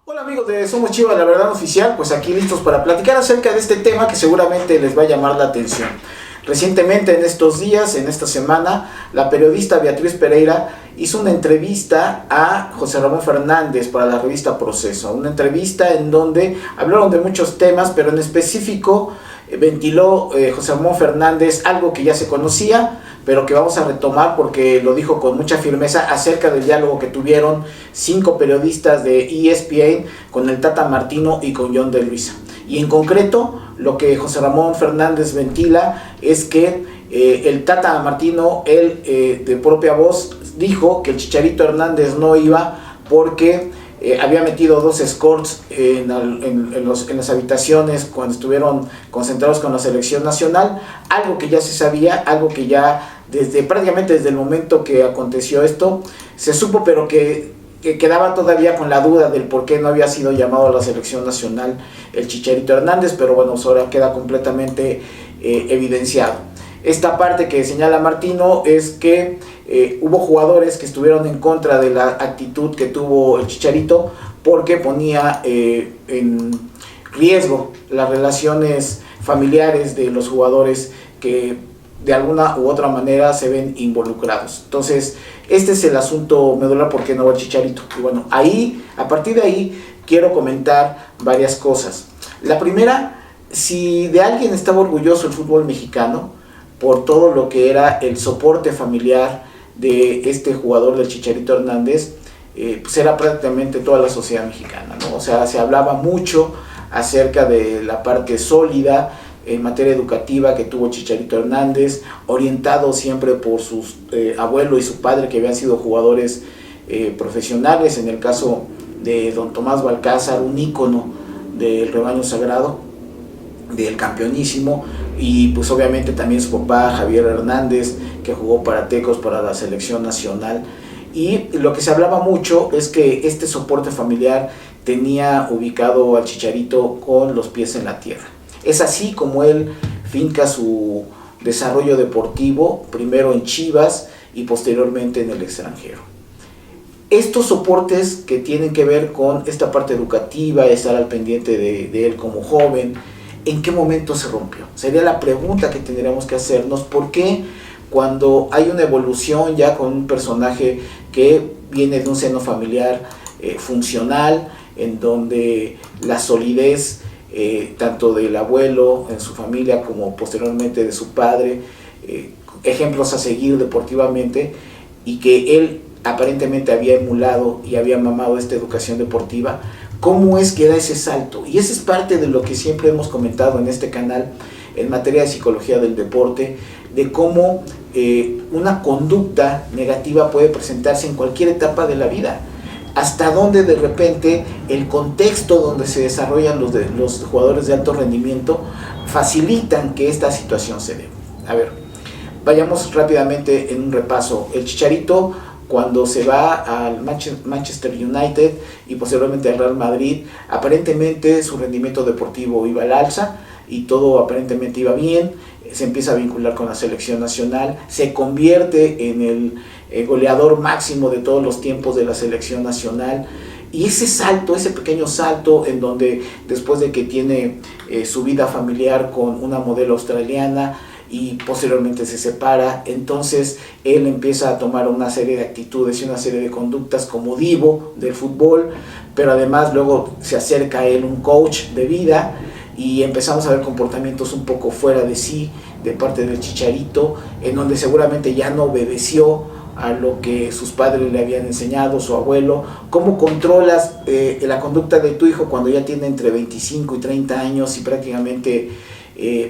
Hola amigos de Somos Chivas, la verdad oficial, pues aquí listos para platicar acerca de este tema que seguramente les va a llamar la atención. Recientemente en estos días, en esta semana, la periodista Beatriz Pereira hizo una entrevista a José Ramón Fernández para la revista Proceso. Una entrevista en donde hablaron de muchos temas, pero en específico ventiló José Ramón Fernández algo que ya se conocía, pero que vamos a retomar porque lo dijo con mucha firmeza acerca del diálogo que tuvieron 5 periodistas de ESPN con el Tata Martino y con John de Luisa. Y en concreto, lo que José Ramón Fernández ventila es que el Tata Martino, él de propia voz, dijo que el Chicharito Hernández no iba porque había metido 2 escorts en las habitaciones cuando estuvieron concentrados con la selección nacional, algo que ya se sabía, algo que ya prácticamente desde el momento que aconteció esto se supo, pero que quedaba todavía con la duda del por qué no había sido llamado a la selección nacional el Chicharito Hernández, pero bueno, ahora queda completamente evidenciado. Esta parte que señala Martino es que hubo jugadores que estuvieron en contra de la actitud que tuvo el Chicharito porque ponía en riesgo las relaciones familiares de los jugadores que de alguna u otra manera se ven involucrados. Entonces, este es el asunto medular, ¿por qué no va el Chicharito? Y bueno, a partir de ahí, quiero comentar varias cosas. La primera, si de alguien estaba orgulloso el fútbol mexicano, por todo lo que era el soporte familiar de este jugador del Chicharito Hernández, pues era prácticamente toda la sociedad mexicana, ¿no? O sea, se hablaba mucho acerca de la parte sólida en materia educativa que tuvo Chicharito Hernández, orientado siempre por su abuelo y su padre, que habían sido jugadores profesionales. En el caso de don Tomás Balcázar, un ícono del rebaño sagrado, del campeonísimo, y pues obviamente también su papá Javier Hernández, que jugó para Tecos, para la selección nacional. Y lo que se hablaba mucho es que este soporte familiar tenía ubicado al Chicharito con los pies en la tierra. Es así como él finca su desarrollo deportivo, primero en Chivas y posteriormente en el extranjero. Estos soportes que tienen que ver con esta parte educativa, estar al pendiente de él como joven, ¿en qué momento se rompió? Sería la pregunta que tendríamos que hacernos. ¿Por qué cuando hay una evolución ya con un personaje que viene de un seno familiar funcional, en donde la solidez tanto del abuelo en su familia como posteriormente de su padre, ejemplos a seguir deportivamente, y que él aparentemente había emulado y había mamado esta educación deportiva? ¿Cómo es que da ese salto? Y esa es parte de lo que siempre hemos comentado en este canal en materia de psicología del deporte, de cómo una conducta negativa puede presentarse en cualquier etapa de la vida. Hasta donde de repente el contexto donde se desarrollan los jugadores de alto rendimiento facilitan que esta situación se dé. A ver, vayamos rápidamente en un repaso. El Chicharito, cuando se va al Manchester United y posteriormente al Real Madrid, aparentemente su rendimiento deportivo iba al alza y todo aparentemente iba bien. Se empieza a vincular con la selección nacional, se convierte en el goleador máximo de todos los tiempos de la selección nacional. Y ese salto, ese pequeño salto en donde después de que tiene su vida familiar con una modelo australiana y posteriormente se separa, entonces él empieza a tomar una serie de actitudes y una serie de conductas como divo del fútbol, pero además luego se acerca a él un coach de vida y empezamos a ver comportamientos un poco fuera de sí de parte del Chicharito, en donde seguramente ya no obedeció a lo que sus padres le habían enseñado, su abuelo. ¿Cómo controlas la conducta de tu hijo cuando ya tiene entre 25 y 30 años y prácticamente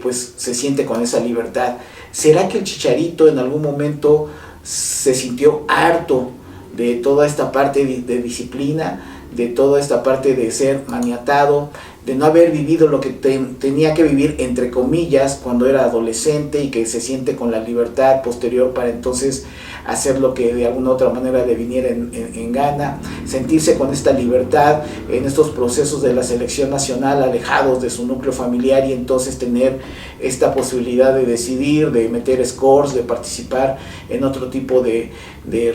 pues se siente con esa libertad? ¿Será que el Chicharito en algún momento se sintió harto de toda esta parte de disciplina, de toda esta parte de ser maniatado, de no haber vivido lo que tenía que vivir, entre comillas, cuando era adolescente, y que se siente con la libertad posterior para entonces hacer lo que de alguna otra manera le viniera en gana, sentirse con esta libertad en estos procesos de la selección nacional, alejados de su núcleo familiar, y entonces tener esta posibilidad de decidir, de meter scores, de participar en otro tipo de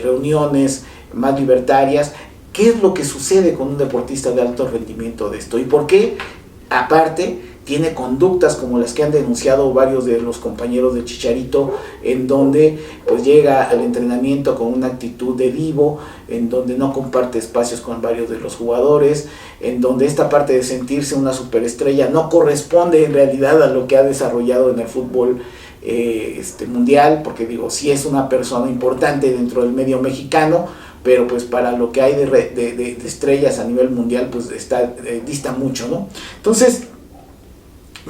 reuniones más libertarias? ¿Qué es lo que sucede con un deportista de alto rendimiento de esto? ¿Y por qué, aparte, tiene conductas como las que han denunciado varios de los compañeros de Chicharito, en donde pues llega al entrenamiento con una actitud de divo, en donde no comparte espacios con varios de los jugadores, en donde esta parte de sentirse una superestrella no corresponde en realidad a lo que ha desarrollado en el fútbol mundial? Porque digo, sí es una persona importante dentro del medio mexicano, pero pues para lo que hay de estrellas a nivel mundial pues dista mucho, ¿no? Entonces,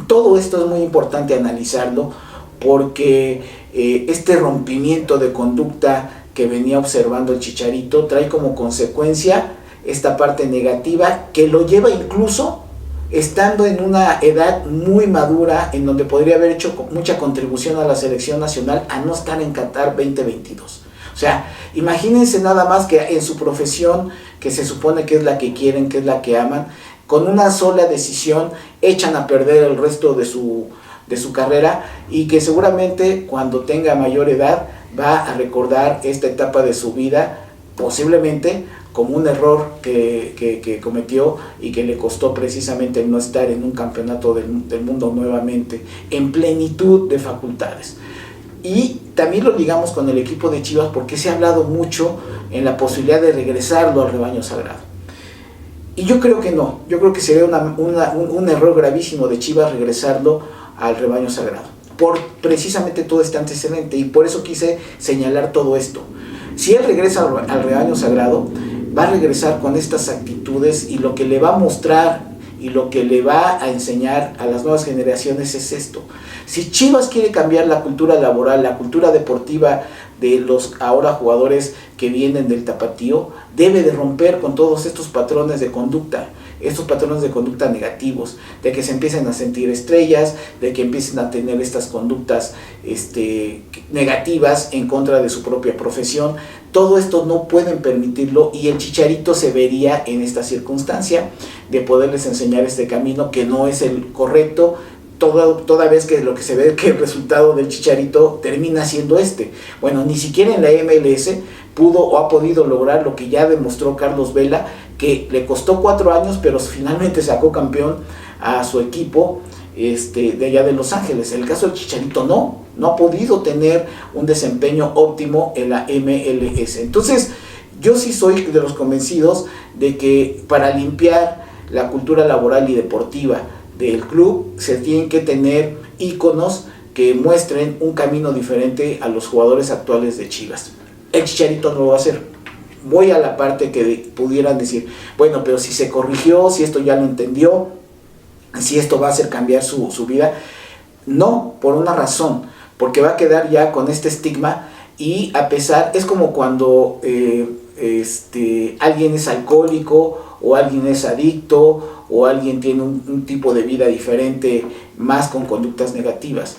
todo esto es muy importante analizarlo, porque este rompimiento de conducta que venía observando el Chicharito trae como consecuencia esta parte negativa que lo lleva incluso estando en una edad muy madura, en donde podría haber hecho mucha contribución a la selección nacional, a no estar en Qatar 2022. O sea, imagínense nada más que en su profesión, que se supone que es la que quieren, que es la que aman, con una sola decisión echan a perder el resto de su carrera, y que seguramente cuando tenga mayor edad va a recordar esta etapa de su vida posiblemente como un error que cometió y que le costó precisamente no estar en un campeonato del mundo nuevamente en plenitud de facultades. Y también lo ligamos con el equipo de Chivas, porque se ha hablado mucho en la posibilidad de regresarlo al rebaño sagrado. Y yo creo que no, yo creo que sería un error gravísimo de Chivas regresarlo al rebaño sagrado, por precisamente todo este antecedente, y por eso quise señalar todo esto. Si él regresa al rebaño sagrado, va a regresar con estas actitudes, y lo que le va a mostrar y lo que le va a enseñar a las nuevas generaciones es esto. Si Chivas quiere cambiar la cultura laboral, la cultura deportiva de los ahora jugadores que vienen del tapatío, debe de romper con todos estos patrones de conducta, estos patrones de conducta negativos, de que se empiecen a sentir estrellas, de que empiecen a tener estas conductas negativas en contra de su propia profesión. Todo esto no pueden permitirlo, y el Chicharito se vería en esta circunstancia de poderles enseñar este camino que no es el correcto, toda vez que lo que se ve que el resultado del Chicharito termina siendo bueno, ni siquiera en la MLS pudo o ha podido lograr lo que ya demostró Carlos Vela, que le costó 4 años, pero finalmente sacó campeón a su equipo de allá de Los Ángeles. En el caso del Chicharito no ha podido tener un desempeño óptimo en la MLS. Entonces, yo sí soy de los convencidos de que para limpiar la cultura laboral y deportiva del club se tienen que tener íconos que muestren un camino diferente a los jugadores actuales de Chivas. El Chicharito no lo va a hacer. Voy a la parte que pudieran decir, bueno, pero si se corrigió, si esto ya lo entendió, si esto va a hacer cambiar su vida. No, por una razón, porque va a quedar ya con este estigma, y a pesar, es como cuando alguien es alcohólico, o alguien es adicto, o alguien tiene un tipo de vida diferente, más con conductas negativas.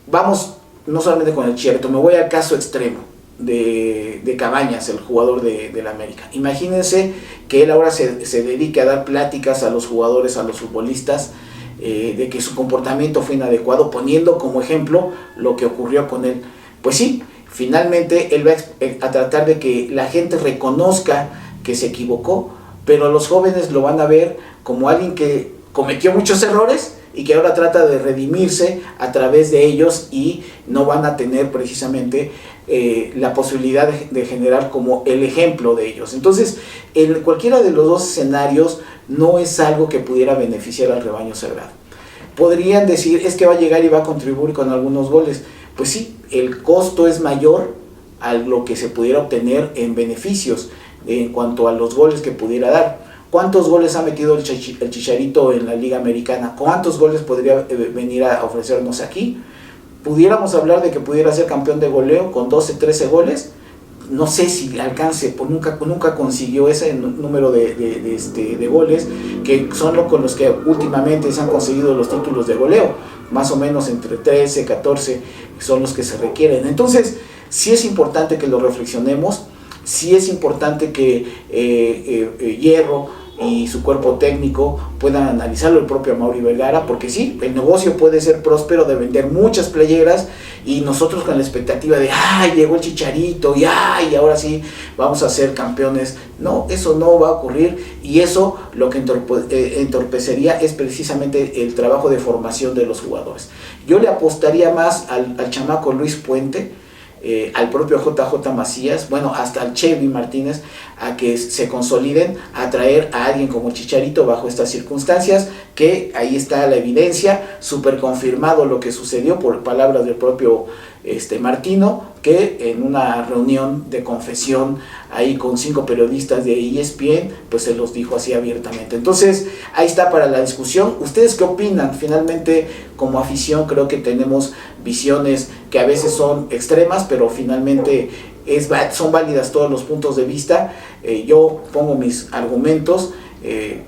Vamos, no solamente con el Chicharito, me voy al caso extremo de Cabañas, el jugador de la América. Imagínense que él ahora se dedique a dar pláticas a los jugadores, a los futbolistas, de que su comportamiento fue inadecuado, poniendo como ejemplo lo que ocurrió con él. Pues sí, finalmente él va a tratar de que la gente reconozca que se equivocó, pero los jóvenes lo van a ver como alguien que cometió muchos errores y que ahora trata de redimirse a través de ellos, y no van a tener precisamente la posibilidad de generar como el ejemplo de ellos. Entonces, en cualquiera de los dos escenarios no es algo que pudiera beneficiar al rebaño sagrado. Podrían decir, es que va a llegar y va a contribuir con algunos goles. Pues sí, el costo es mayor a lo que se pudiera obtener en beneficios en cuanto a los goles que pudiera dar. ¿Cuántos goles ha metido el Chicharito en la Liga Americana? ¿Cuántos goles podría venir a ofrecernos aquí? Pudiéramos hablar de que pudiera ser campeón de goleo con 12, 13 goles. No sé si alcance, pues nunca consiguió ese número de goles, que son con los que últimamente se han conseguido los títulos de goleo. Más o menos entre 13, 14 son los que se requieren. Entonces, sí es importante que lo reflexionemos. Sí es importante que Hierro y su cuerpo técnico puedan analizarlo, el propio Amaury Vergara, porque sí, el negocio puede ser próspero de vender muchas playeras y nosotros con la expectativa de ¡ay, llegó el Chicharito! Y ¡ay, ahora sí vamos a ser campeones! No, eso no va a ocurrir, y eso lo que entorpecería es precisamente el trabajo de formación de los jugadores. Yo le apostaría más al chamaco Luis Puente, al propio JJ Macías, bueno, hasta al Chevy Martínez, a que se consoliden, a traer a alguien como Chicharito bajo estas circunstancias, que ahí está la evidencia, súper confirmado lo que sucedió por palabras del propio Martino, que en una reunión de confesión ahí con 5 periodistas de ESPN, pues se los dijo así abiertamente. Entonces, ahí está para la discusión. ¿Ustedes qué opinan? Finalmente, como afición, creo que tenemos visiones que a veces son extremas, pero finalmente son válidas todos los puntos de vista. Yo pongo mis argumentos,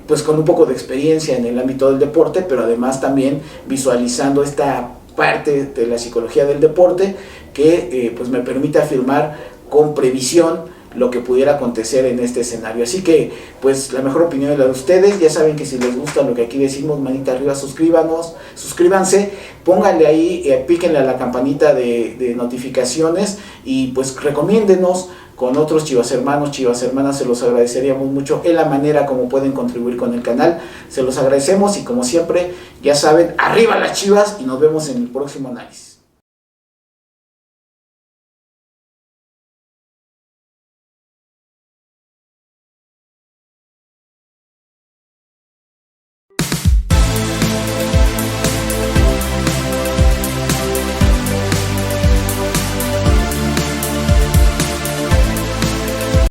pues con un poco de experiencia en el ámbito del deporte, pero además también visualizando esta parte de la psicología del deporte que pues me permite afirmar con previsión lo que pudiera acontecer en este escenario. Así que pues la mejor opinión es la de ustedes. Ya saben que si les gusta lo que aquí decimos, manita arriba, suscríbanse, pónganle ahí, píquenle a la campanita de notificaciones y pues recomiéndenos con otros chivas hermanos, chivas hermanas. Se los agradeceríamos mucho en la manera como pueden contribuir con el canal. Se los agradecemos y como siempre, ya saben, arriba las Chivas, y nos vemos en el próximo análisis.